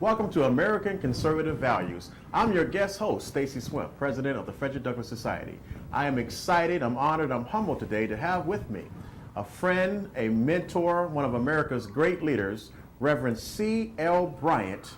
Welcome to American Conservative Values. I'm your guest host, Stacy Swimp, president of the Frederick Douglass Society. I am excited, I'm honored, I'm humbled today to have with me a friend, a mentor, one of America's great leaders, Reverend C.L. Bryant,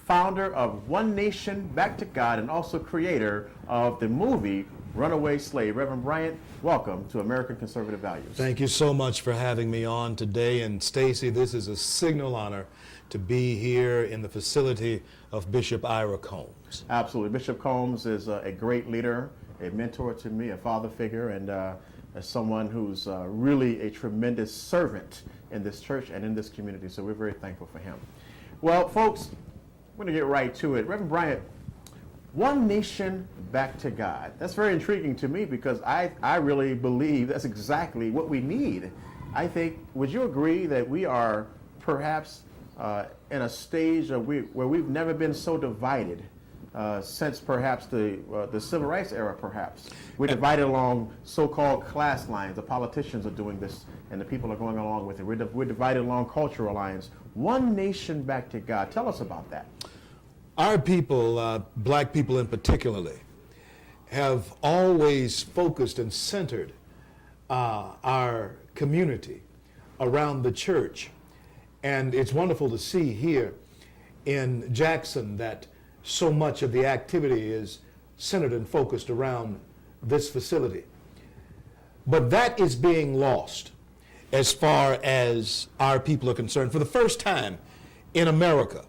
founder of One Nation Back to God and also creator of the movie Runaway Slave. Reverend Bryant, welcome to American Conservative Values. Thank you so much for having me on today. And Stacy, this is a signal honor to be here in the facility of Bishop Ira Combs. Absolutely. Bishop Combs is a great leader, a mentor to me, a father figure, and as someone who's really a tremendous servant in this church and in this community. So we're very thankful for him. Well, folks, we're going to get right to it. Reverend Bryant, One Nation Back to God. That's very intriguing to me because I really believe that's exactly what we need. I think, would you agree that we are perhaps in a stage where we've never been so divided since perhaps the Civil Rights era, perhaps? We're divided along so-called class lines. The politicians are doing this and the people are going along with it. We're divided along cultural lines. One Nation Back to God. Tell us about that. Our people, black people in particularly, have always focused and centered our community around the church. And it's wonderful to see here in Jackson that so much of the activity is centered and focused around this facility. But that is being lost as far as our people are concerned. For the first time in America,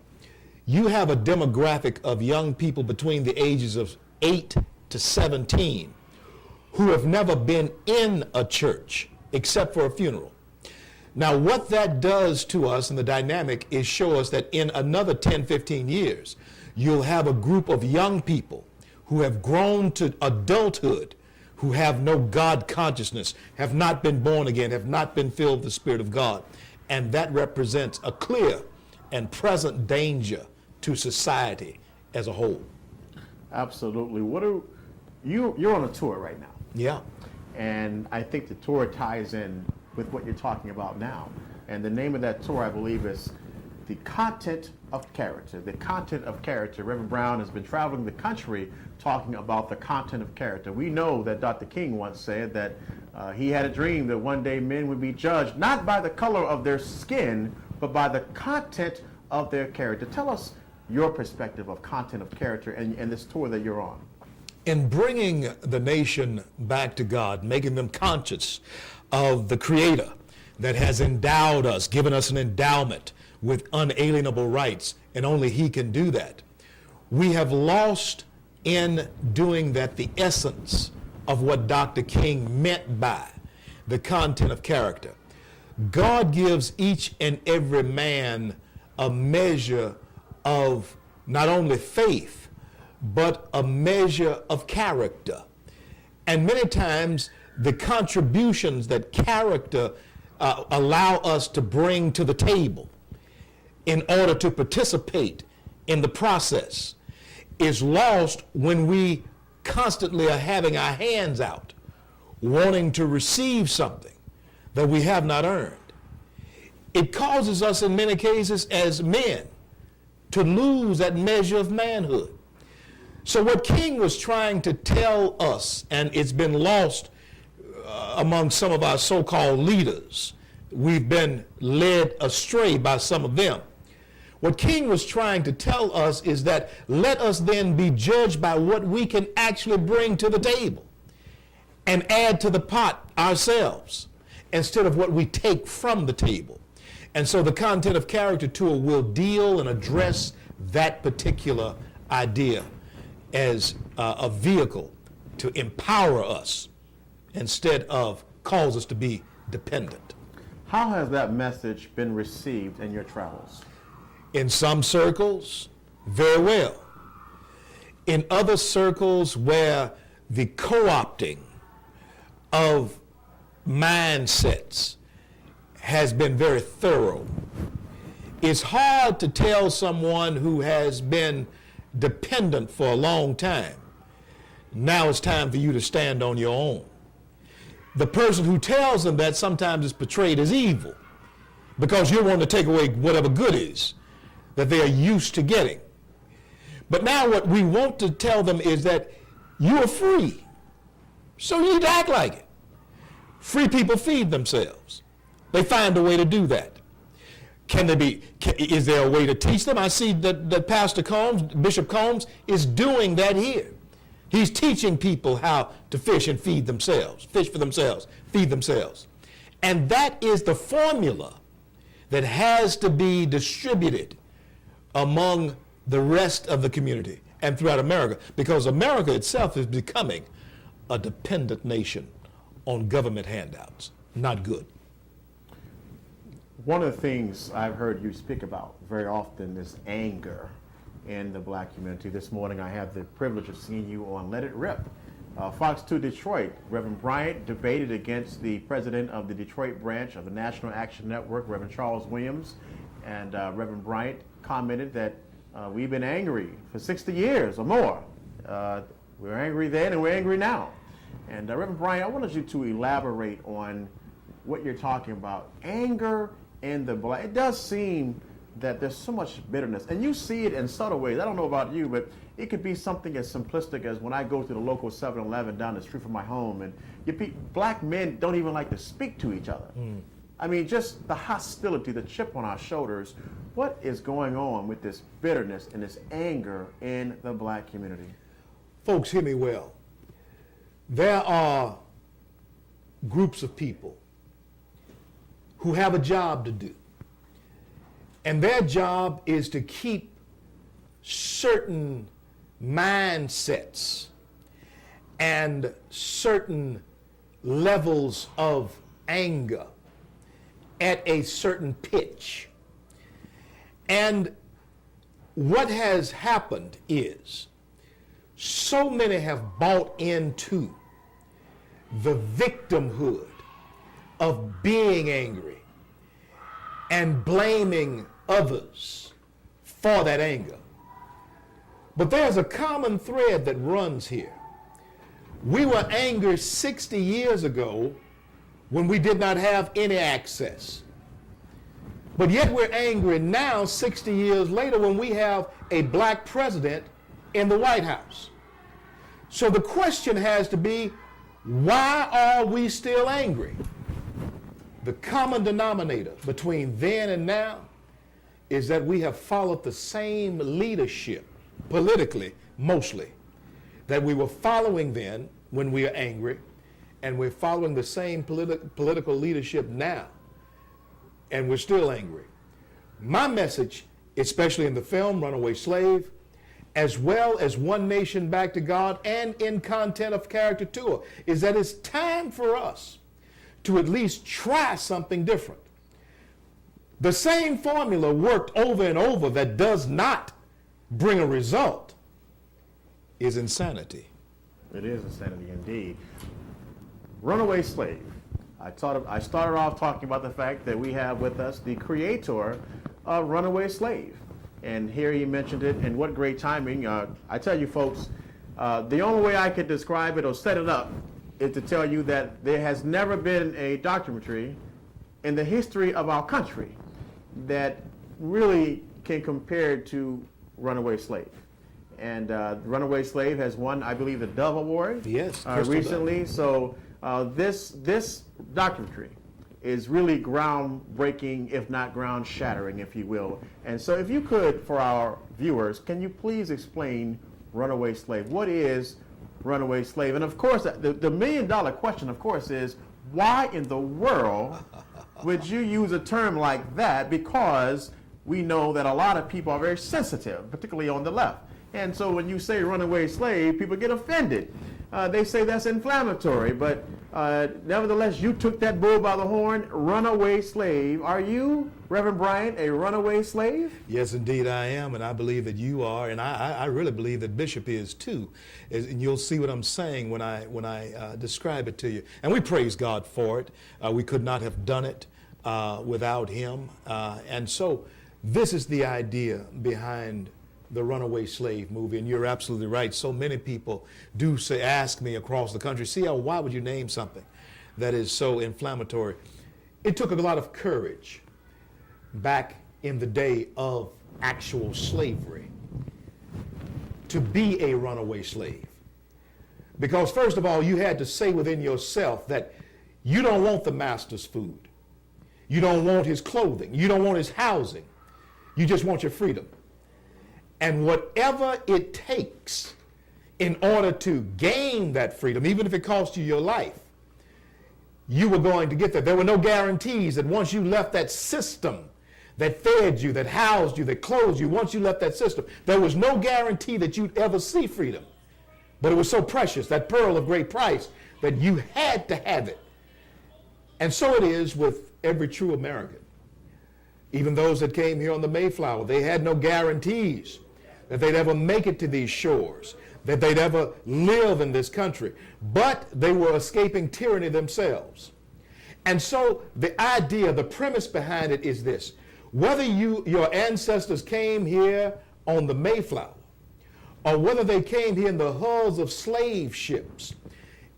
you have a demographic of young people between the ages of 8 to 17 who have never been in a church except for a funeral. Now, what that does to us in the dynamic is show us that in another 10, 15 years, you'll have a group of young people who have grown to adulthood, who have no God consciousness, have not been born again, have not been filled with the Spirit of God. And that represents a clear and present danger to society as a whole. Absolutely. You're on a tour right now. Yeah. And I think the tour ties in with what you're talking about now. And the name of that tour, I believe, is The Content of Character. The Content of Character. Reverend Brown has been traveling the country talking about the content of character. We know that Dr. King once said that he had a dream that one day men would be judged not by the color of their skin, but by the content of their character. Tell us your perspective of content of character and this tour that you're on. In bringing the nation back to God, making them conscious of the Creator that has endowed us, given us an endowment with unalienable rights, and only He can do that, we have lost in doing that the essence of what Dr. King meant by the content of character. God gives each and every man a measure of not only faith, but a measure of character. And many times the contributions that character allow us to bring to the table in order to participate in the process is lost when we constantly are having our hands out, wanting to receive something that we have not earned. It causes us in many cases as men to lose that measure of manhood. So what King was trying to tell us, and it's been lost among some of our so-called leaders, we've been led astray by some of them. What King was trying to tell us is that let us then be judged by what we can actually bring to the table and add to the pot ourselves instead of what we take from the table. And so the Content of Character tour will deal and address that particular idea as a vehicle to empower us instead of cause us to be dependent. How has that message been received in your travels? In some circles, very well. In other circles where the co-opting of mindsets has been very thorough, it's hard to tell someone who has been dependent for a long time, now it's time for you to stand on your own. The person who tells them that sometimes is portrayed as evil because you're wanting to take away whatever good is. that they are used to getting. But now what we want to tell them is that you are free, so you need to act like it. Free people feed themselves. They find a way to do that. Is there a way to teach them? I see that Pastor Combs, Bishop Combs, is doing that here. He's teaching people how to fish and feed themselves, fish for themselves, feed themselves. And that is the formula that has to be distributed among the rest of the community and throughout America, because America itself is becoming a dependent nation on government handouts. Not good. One of the things I've heard you speak about very often is anger in the black community. This morning I had the privilege of seeing you on Let It Rip. Fox 2 Detroit, Reverend Bryant debated against the president of the Detroit branch of the National Action Network, Reverend Charles Williams, and Reverend Bryant commented that we've been angry for 60 years or more. We were angry then and we're angry now. And Reverend Bryant, I wanted you to elaborate on what you're talking about. Anger in the black, it does seem that there's so much bitterness, and you see it in subtle ways. I don't know about you, but it could be something as simplistic as when I go to the local 7-Eleven down the street from my home, and black men don't even like to speak to each other. I mean, just the hostility, the chip on our shoulders. What is going on with this bitterness and this anger in the black community? Folks, hear me well. There are groups of people who have a job to do. And their job is to keep certain mindsets and certain levels of anger at a certain pitch. And what has happened is so many have bought into the victimhood of being angry and blaming others for that anger. But there's a common thread that runs here. We were angry 60 years ago when we did not have any access. But yet we're angry now, 60 years later, when we have a black president in the White House. So the question has to be, why are we still angry? The common denominator between then and now is that we have followed the same leadership, politically mostly, that we were following then when we are angry, and we're following the same political leadership now, and we're still angry. My message, especially in the film Runaway Slave, as well as One Nation Back to God, and in content of Character Tour, is that it's time for us to at least try something different. The same formula worked over and over that does not bring a result is insanity. It is insanity indeed. Runaway Slave. I started off talking about the fact that we have with us the creator of Runaway Slave. And here he mentioned it, and what great timing. I tell you folks, the only way I could describe it or set it up is to tell you that there has never been a documentary in the history of our country that really can compare to Runaway Slave. And Runaway Slave has won, I believe, the Dove Award recently. So this documentary is really groundbreaking, if not ground-shattering, if you will. And so if you could, for our viewers, can you please explain Runaway Slave? What is Runaway Slave? And of course, the million-dollar question, of course, is why in the world would you use a term like that? Because we know that a lot of people are very sensitive, particularly on the left. And so when you say runaway slave, people get offended. They say that's inflammatory, but nevertheless, you took that bull by the horn, runaway slave. Are you, Reverend Bryant, a runaway slave? Yes, indeed I am, and I believe that you are, and I really believe that Bishop is too. And you'll see what I'm saying when I describe it to you. And we praise God for it. We could not have done it without him. And so this is the idea behind the Runaway Slave movie, and you're absolutely right. So many people do ask me across the country, CL, why would you name something that is so inflammatory? It took a lot of courage back in the day of actual slavery, to be a runaway slave. Because first of all, you had to say within yourself that you don't want the master's food. You don't want his clothing. You don't want his housing. You just want your freedom. And whatever it takes in order to gain that freedom, even if it costs you your life, you were going to get there. There were no guarantees that once you left that system that fed you, that housed you, that clothed you, once you left that system, there was no guarantee that you'd ever see freedom. But it was so precious, that pearl of great price, that you had to have it. And so it is with every true American. Even those that came here on the Mayflower, they had no guarantees that they'd ever make it to these shores, that they'd ever live in this country. But they were escaping tyranny themselves. And so the idea, the premise behind it is this: whether your ancestors came here on the Mayflower, or whether they came here in the hulls of slave ships,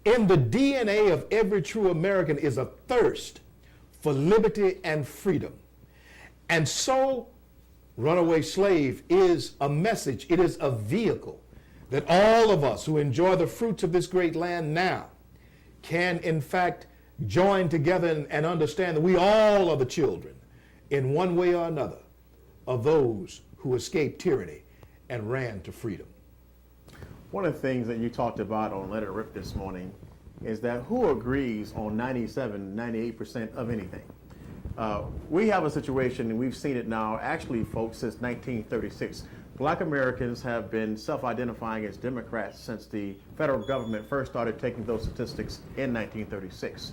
in the DNA of every true American is a thirst for liberty and freedom. And so, runaway slave is a message, it is a vehicle that all of us who enjoy the fruits of this great land now can in fact join together and understand that we all are the children, in one way or another, of those who escaped tyranny and ran to freedom. One of the things that you talked about on Let It Rip this morning is that who agrees on 97, 98% of anything? We have a situation, and we've seen it now, actually, folks, since 1936. Black Americans have been self-identifying as Democrats since the federal government first started taking those statistics in 1936.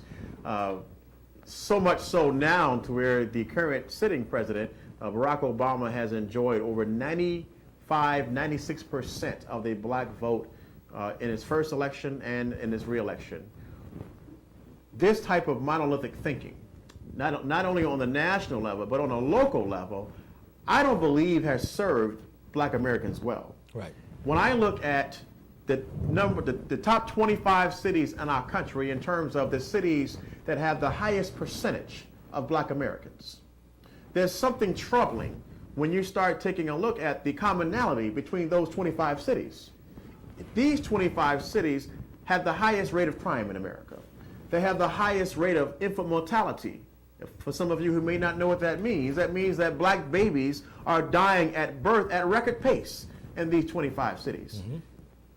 So much so now to where the current sitting president, Barack Obama, has enjoyed over 96% of the black vote in his first election and in his re-election. This type of monolithic thinking, not only on the national level, but on a local level, I don't believe has served black Americans well. Right. When I look at the top 25 cities in our country in terms of the cities that have the highest percentage of black Americans, there's something troubling when you start taking a look at the commonality between those 25 cities. These 25 cities have the highest rate of crime in America. They have the highest rate of infant mortality. For some of you who may not know what that means that black babies are dying at birth at record pace in these 25 cities. Mm-hmm.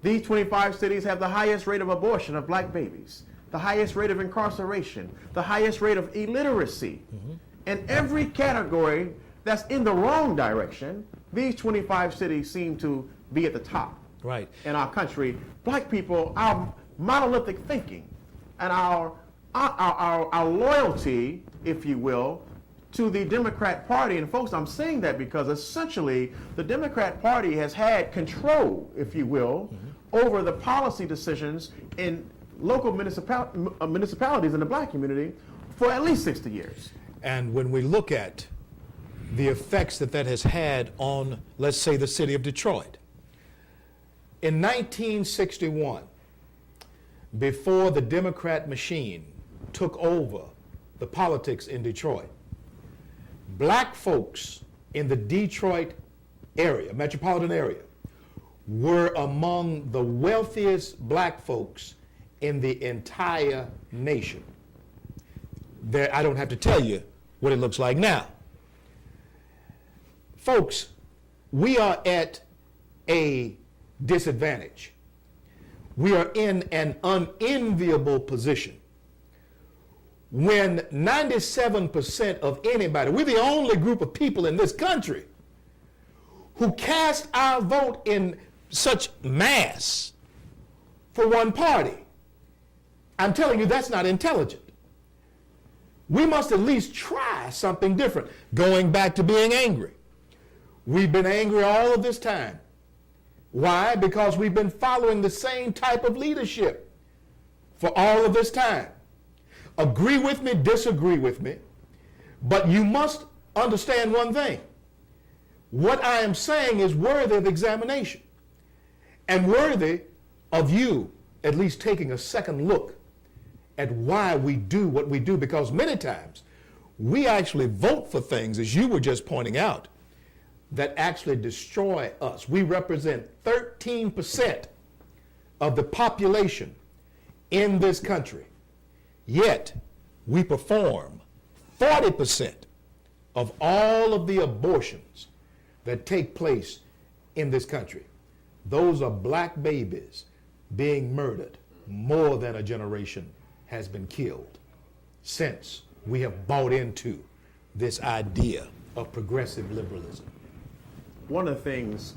These 25 cities have the highest rate of abortion of black babies, the highest rate of incarceration, the highest rate of illiteracy. Mm-hmm. In every category that's in the wrong direction, these 25 cities seem to be at the top. Right. In our country, black people, our monolithic thinking and our loyalty, if you will, to the Democrat Party. And folks, I'm saying that because essentially the Democrat Party has had control, if you will, mm-hmm. over the policy decisions in local municipalities in the black community for at least 60 years. And when we look at the effects that has had on, let's say, the city of Detroit, in 1961, before the Democrat machine took over the politics in Detroit, black folks in the Detroit area, metropolitan area, were among the wealthiest black folks in the entire nation. I don't have to tell you what it looks like now. Folks, we are at a disadvantage. We are in an unenviable position when 97% of anybody, we're the only group of people in this country who cast our vote in such mass for one party. I'm telling you, that's not intelligent. We must at least try something different. Going back to being angry. We've been angry all of this time. Why? Because we've been following the same type of leadership for all of this time. Agree with me, disagree with me, but you must understand one thing. What I am saying is worthy of examination and worthy of you at least taking a second look at why we do what we do, because many times we actually vote for things, as you were just pointing out, that actually destroy us. We represent 13% of the population in this country, yet we perform 40% of all of the abortions that take place in this country. Those are black babies being murdered. More than a generation has been killed since we have bought into this idea of progressive liberalism. One of the things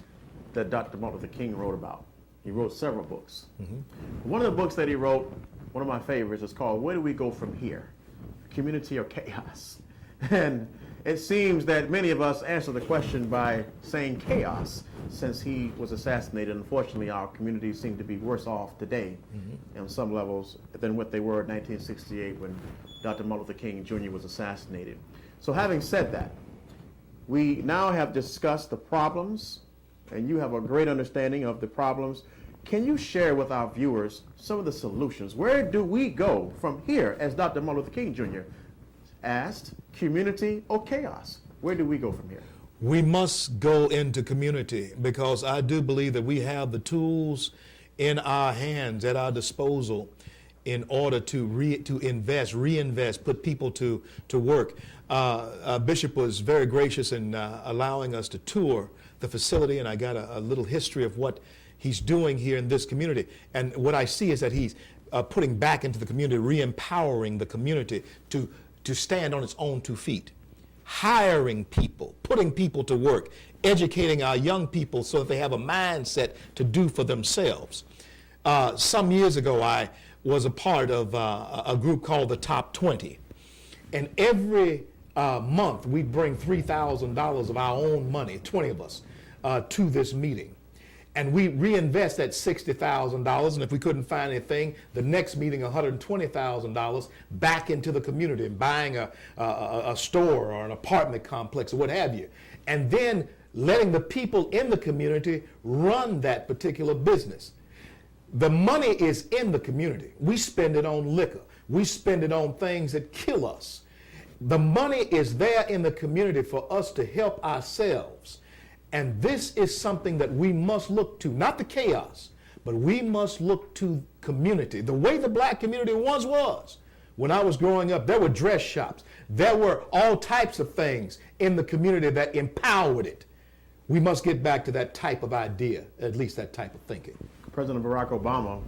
that Dr. Martin Luther King wrote about, he wrote several books. One of the books that he wrote, one of my favorites, is called Where Do We Go From Here? Community or Chaos? And it seems that many of us answer the question by saying chaos. Since he was assassinated, unfortunately, our communities seem to be worse off today on some levels than what they were in 1968 when Dr. Martin Luther King Jr. was assassinated. So having said that, we now have discussed the problems, and you have a great understanding of the problems. Can you share with our viewers some of the solutions? Where do we go from here, as Dr. Martin Luther King Jr. asked, community or chaos? Where do we go from here? We must go into community, because I do believe that we have the tools in our hands, at our disposal, in order to reinvest, put people to work. Bishop was very gracious in allowing us to tour the facility, and I got a little history of what he's doing here in this community. And what I see is that he's putting back into the community, re-empowering the community to stand on its own 2 feet. Hiring people, putting people to work, educating our young people so that they have a mindset to do for themselves. Some years ago, I was a part of a group called the Top 20. And every month, we bring $3,000 of our own money, 20 of us, to this meeting. And we reinvest that $60,000, and if we couldn't find anything, the next meeting, $120,000 back into the community, buying a store or an apartment complex or what have you. And then letting the people in the community run that particular business. The money is in the community. We spend it on liquor. We spend it on things that kill us. The money is there in the community for us to help ourselves. And this is something that we must look to, not the chaos, but we must look to community. The way the black community once was. When I was growing up, there were dress shops. There were all types of things in the community that empowered it. We must get back to that type of idea, at least that type of thinking. President Barack Obama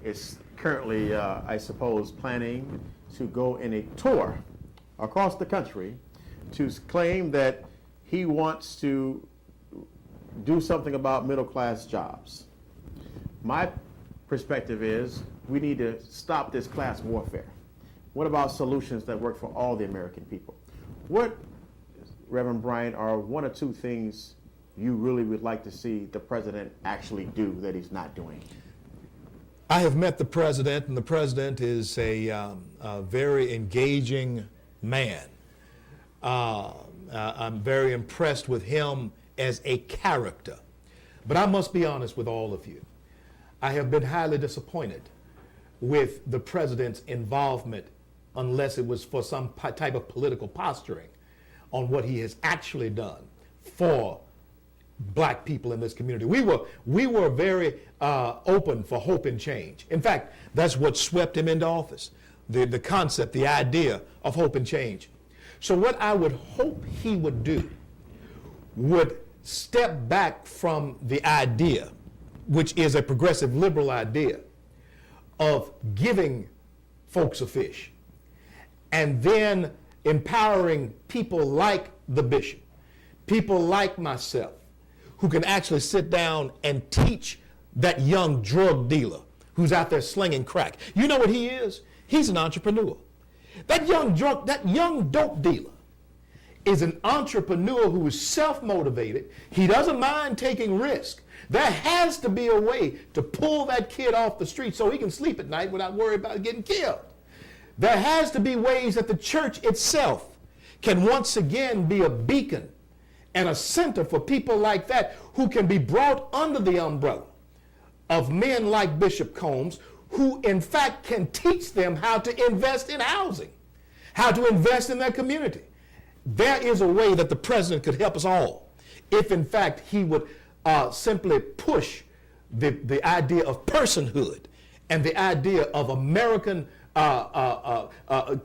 is currently, I suppose, planning to go in a tour across the country to claim that he wants to do something about middle-class jobs. My perspective is we need to stop this class warfare. What about solutions that work for all the American people? What, Reverend Bryant, are 1 or 2 things you really would like to see the president actually do that he's not doing? I have met the president, and the president is a very engaging man. I'm very impressed with him as a character. But I must be honest with all of you. I have been highly disappointed with the president's involvement, unless it was for some type of political posturing, on what he has actually done for black people in this community. We were very open for hope and change. In fact, that's what swept him into office, the concept, the idea of hope and change. So what I would hope he would do would step back from the idea, which is a progressive liberal idea, of giving folks a fish, and then empowering people like the bishop, people like myself, who can actually sit down and teach that young drug dealer who's out there slinging crack. You know what he is? He's an entrepreneur. That young dope dealer is an entrepreneur who is self-motivated. He doesn't mind taking risk. There has to be a way to pull that kid off the street so he can sleep at night without worrying about getting killed. There has to be ways that the church itself can once again be a beacon and a center for people like that, who can be brought under the umbrella of men like Bishop Combs, who in fact can teach them how to invest in housing, how to invest in their community. There is a way that the president could help us all if in fact he would simply push the idea of personhood and the idea of American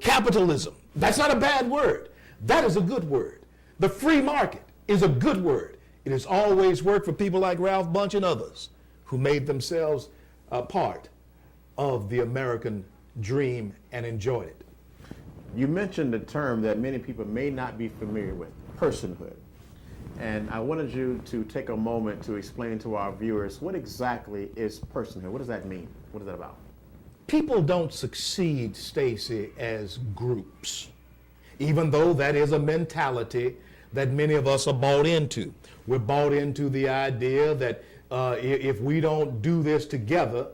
capitalism. That's not a bad word. That is a good word. The free market is a good word. It has always worked for people like Ralph Bunche and others who made themselves part of the American dream and enjoyed it. You mentioned a term that many people may not be familiar with, personhood. And I wanted you to take a moment to explain to our viewers what exactly is personhood. What does that mean? What is that about? People don't succeed, Stacy, as groups, even though that is a mentality that many of us are bought into. We're bought into the idea that if we don't do this together,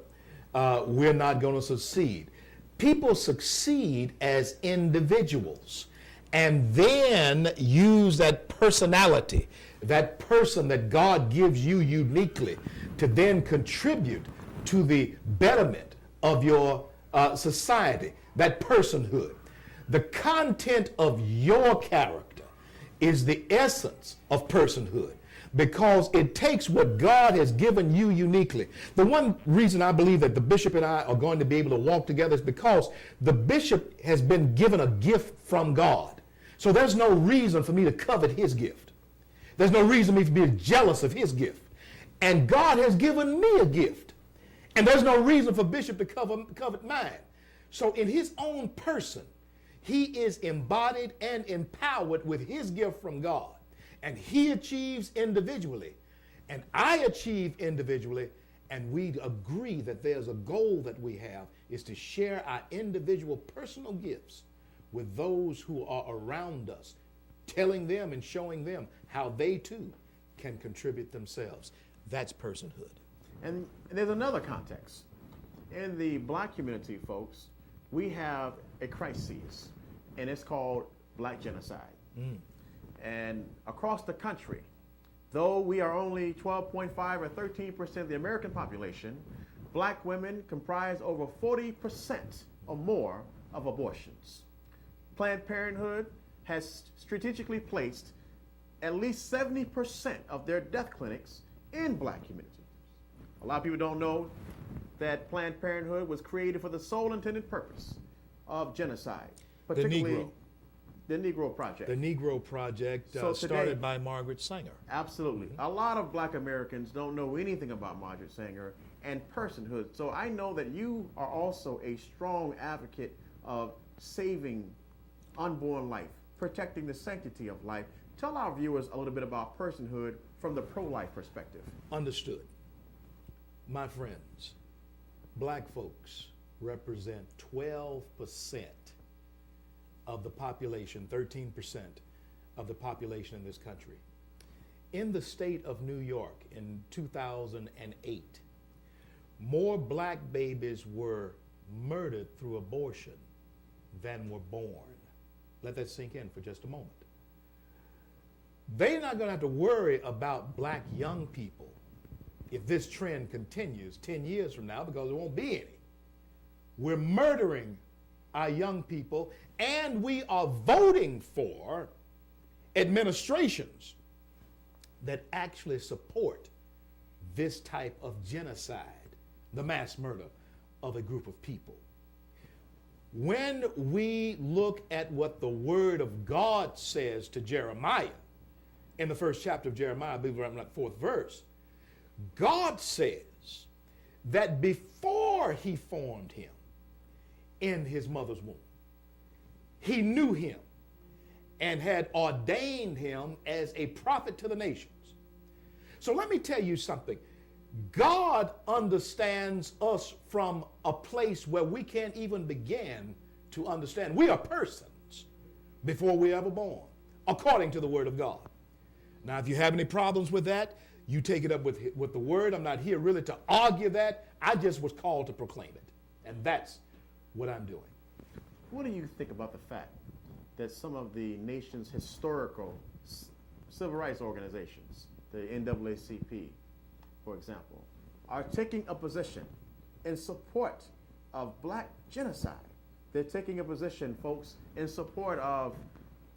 we're not going to succeed. People succeed as individuals and then use that personality, that person that God gives you uniquely, to then contribute to the betterment of your society, that personhood. The content of your character is the essence of personhood, because it takes what God has given you uniquely. The one reason I believe that the bishop and I are going to be able to walk together is because the bishop has been given a gift from God. So there's no reason for me to covet his gift. There's no reason for me to be jealous of his gift. And God has given me a gift. And there's no reason for bishop to covet mine. So in his own person, he is embodied and empowered with his gift from God. And he achieves individually, and I achieve individually, and we agree that there's a goal that we have, is to share our individual personal gifts with those who are around us, telling them and showing them how they too can contribute themselves. That's personhood. And there's another context. In the black community, folks, we have a crisis, and it's called black genocide. And across the country, though we are only 12.5 or 13% of the American population, black women comprise over 40% or more of abortions. Planned Parenthood has strategically placed at least 70% of their death clinics in black communities. A lot of people don't know that Planned Parenthood was created for the sole intended purpose of genocide, particularly the Negro Project. The Negro Project, So today, started by Margaret Sanger. Absolutely. A lot of black Americans don't know anything about Margaret Sanger and personhood. So I know that you are also a strong advocate of saving unborn life, protecting the sanctity of life. Tell our viewers a little bit about personhood from the pro-life perspective. Understood. My friends, black folks represent 12% of the population, 13% of the population in this country. In the state of New York in 2008, more black babies were murdered through abortion than were born. Let that sink in for just a moment. They're not going to have to worry about black young people if this trend continues 10 years from now, because there won't be any. We're murdering our young people, and we are voting for administrations that actually support this type of genocide, the mass murder of a group of people. When we look at what the Word of God says to Jeremiah, in the first chapter of Jeremiah, I believe around that fourth verse, God says that before he formed him in his mother's womb, he knew him and had ordained him as a prophet to the nations. So let me tell you something. God understands us from a place where we can't even begin to understand. We are persons before we ever born, according to the Word of God. Now, if you have any problems with that, you take it up with the Word. I'm not here really to argue that. I just was called to proclaim it. And that's what I'm doing. What do you think about the fact that some of the nation's historical civil rights organizations, the NAACP, for example, are taking a position in support of black genocide? They're taking a position, folks, in support of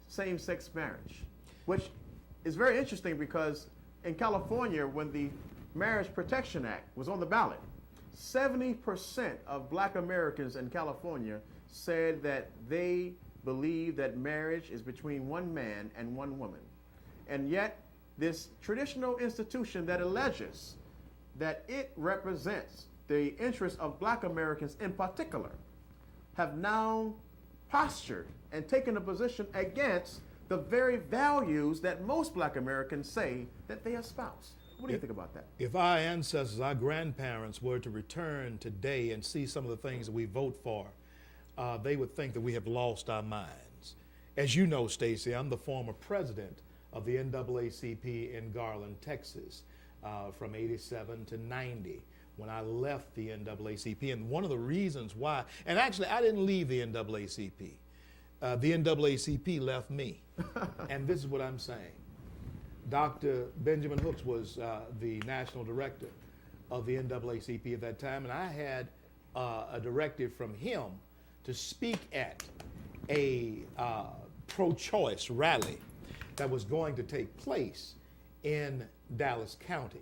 same-sex marriage, which it's very interesting because in California, when the Marriage Protection Act was on the ballot, 70% of black Americans in California said that they believe that marriage is between one man and one woman. And yet, this traditional institution that alleges that it represents the interests of black Americans in particular have now postured and taken a position against the very values that most black Americans say that they espouse. What do you think about that? If our ancestors, our grandparents were to return today and see some of the things that we vote for, they would think that we have lost our minds. As you know, Stacy, I'm the former president of the NAACP in Garland, Texas, from 87 to 90 when I left the NAACP. And one of the reasons why, and actually I didn't leave the NAACP. The NAACP left me. And this is what I'm saying. Dr. Benjamin Hooks was the national director of the NAACP at that time, and I had a directive from him to speak at a pro-choice rally that was going to take place in Dallas County.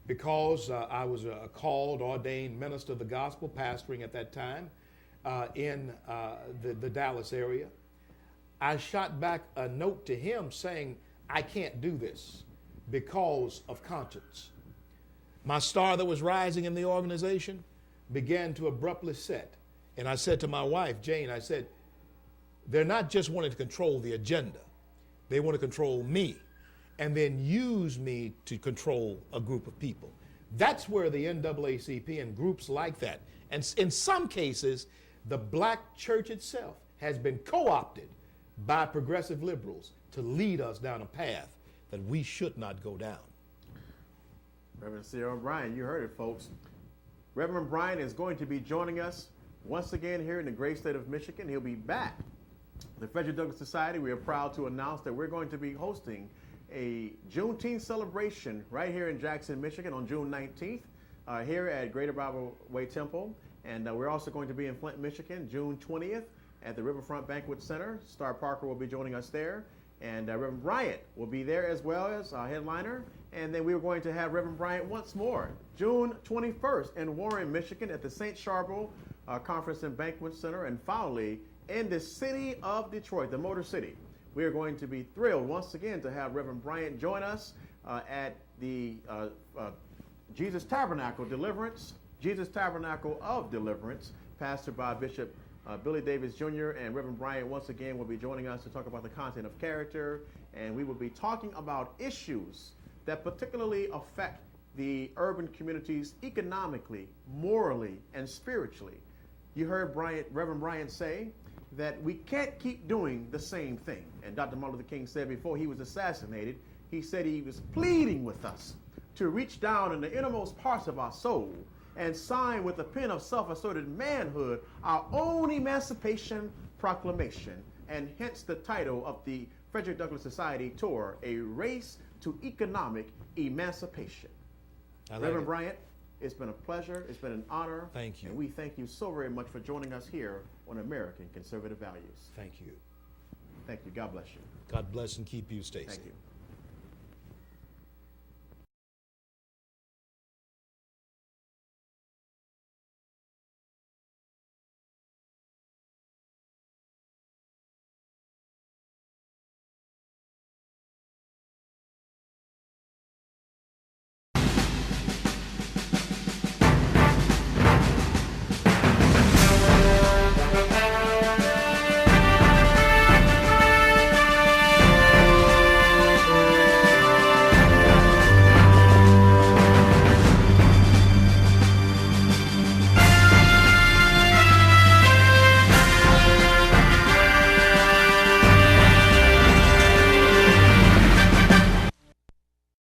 Because I was a called, ordained minister of the gospel, pastoring at that time in the Dallas area, I shot back a note to him saying, I can't do this because of conscience. My star that was rising in the organization began to abruptly set. And I said to my wife, Jane, I said, they're not just wanting to control the agenda. They want to control me and then use me to control a group of people. That's where the NAACP and groups like that, and in some cases, the black church itself has been co-opted by progressive liberals to lead us down a path that we should not go down. Reverend C.R. Bryant, you heard it, folks. Reverend Bryant is going to be joining us once again here in the great state of Michigan. He'll be back. The Frederick Douglass Society, we are proud to announce that we're going to be hosting a Juneteenth celebration right here in Jackson, Michigan on June 19th here at Greater Bible Way Temple. And we're also going to be in Flint, Michigan, June 20th at the Riverfront Banquet Center. Star Parker will be joining us there. And Reverend Bryant will be there as well as our headliner. And then we are going to have Reverend Bryant once more, June 21st in Warren, Michigan at the St. Charbel Conference and Banquet Center. And finally, in the city of Detroit, the Motor City, we are going to be thrilled once again to have Reverend Bryant join us at the Jesus Tabernacle of Deliverance, pastored by Bishop Billy Davis Jr. and Reverend Bryant once again will be joining us to talk about the content of character, and we will be talking about issues that particularly affect the urban communities economically, morally, and spiritually. You heard Reverend Bryant say that we can't keep doing the same thing. And Dr. Martin Luther King said before he was assassinated, he said he was pleading with us to reach down in the innermost parts of our soul and sign with the pen of self-asserted manhood our own emancipation proclamation, and hence the title of the Frederick Douglass Society tour, A Race to Economic Emancipation. Reverend Bryant, it's been a pleasure. It's been an honor. Thank you. And we thank you so very much for joining us here on American Conservative Values. Thank you. Thank you. God bless you. God bless and keep you, Stacy. Thank you.